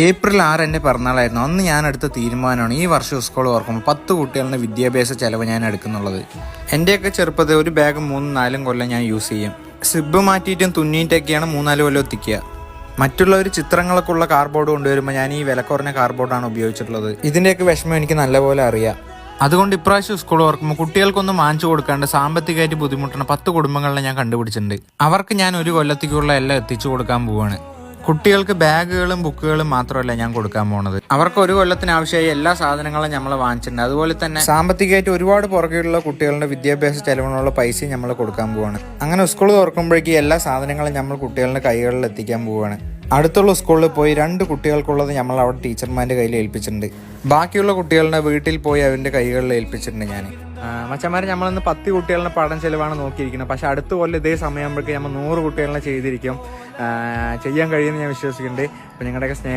April 6 എൻ്റെ പിറന്നാളായിരുന്നു. അന്ന് ഞാൻ എടുത്ത തീരുമാനമാണ് ഈ വർഷം സ്കൂൾ ഓർക്കുമ്പോൾ 10 കുട്ടികളുടെ വിദ്യാഭ്യാസ ചെലവ് ഞാൻ എടുക്കുന്നുള്ളത്. എൻ്റെയൊക്കെ ചെറുപ്പത്തിൽ ഒരു ബാഗ് 3-4 കൊല്ലം ഞാൻ യൂസ് ചെയ്യും. സിബ് മാറ്റിയിട്ടും തുന്നിയിട്ടൊക്കെയാണ് 3-4 കൊല്ലം എത്തിക്കുക. മറ്റുള്ളവർ ചിത്രങ്ങളൊക്കെ ഉള്ള കാർഡ്ബോർഡ് കൊണ്ടുവരുമ്പോൾ ഞാൻ ഈ വില കുറഞ്ഞ കാർഡ്ബോർഡാണ് ഉപയോഗിച്ചിട്ടുള്ളത്. ഇതിൻ്റെയൊക്കെ വിഷമം എനിക്ക് നല്ലപോലെ അറിയാം. അതുകൊണ്ട് ഇപ്രാവശ്യം സ്കൂൾ ഓർക്കുമ്പോൾ കുട്ടികൾക്കൊന്നും വാങ്ങിച്ചു കൊടുക്കാണ്ട് സാമ്പത്തികമായിട്ട് ബുദ്ധിമുട്ടുന്ന 10 കുടുംബങ്ങളെ ഞാൻ കണ്ടുപിടിച്ചിട്ടുണ്ട്. അവർക്ക് ഞാൻ ഒരു കൊല്ലത്തേക്കുള്ള എല്ലാം എത്തിച്ചു കൊടുക്കാൻ പോവാണ്. കുട്ടികൾക്ക് ബാഗുകളും ബുക്കുകളും മാത്രമല്ല ഞാൻ കൊടുക്കാൻ പോണത്, അവർക്ക് ഒരു കൊല്ലത്തിന് ആവശ്യമായി എല്ലാ സാധനങ്ങളും നമ്മൾ വാങ്ങിച്ചിട്ടുണ്ട്. അതുപോലെ തന്നെ സാമ്പത്തികമായിട്ട് ഒരുപാട് പുറകെയുള്ള കുട്ടികളുടെ വിദ്യാഭ്യാസ ചെലവിനുള്ള പൈസയും നമ്മൾ കൊടുക്കാൻ പോവാണ്. അങ്ങനെ സ്കൂൾ തുറക്കുമ്പോഴേക്കും എല്ലാ സാധനങ്ങളും നമ്മൾ കുട്ടികളുടെ കൈകളിൽ എത്തിക്കാൻ പോവുകയാണ്. അടുത്തുള്ള സ്കൂളിൽ പോയി 2 കുട്ടികൾക്കുള്ളത് നമ്മൾ അവിടെ ടീച്ചർമാരുടെ കയ്യിൽ ഏൽപ്പിച്ചിട്ടുണ്ട്. ബാക്കിയുള്ള കുട്ടികളുടെ വീട്ടിൽ പോയി അവരുടെ കൈകളിൽ ഏൽപ്പിച്ചിട്ടുണ്ട് ഞാൻ. മച്ചന്മാരെ, നമ്മളിന്ന് 10 കുട്ടികളുടെ പഠന ചെലവാണ് നോക്കിയിരിക്കുന്നത്. പക്ഷെ അടുത്ത കൊല്ലം ഇതേ സമയമാകുമ്പോഴേക്കും നമ്മൾ 100 കുട്ടികളെ ചെയ്തിരിക്കും. ചെയ്യാൻ കഴിയുമെന്ന് ഞാൻ വിശ്വസിക്കുന്നുണ്ട്. അപ്പോൾ നിങ്ങളുടെയൊക്കെ സ്നേഹം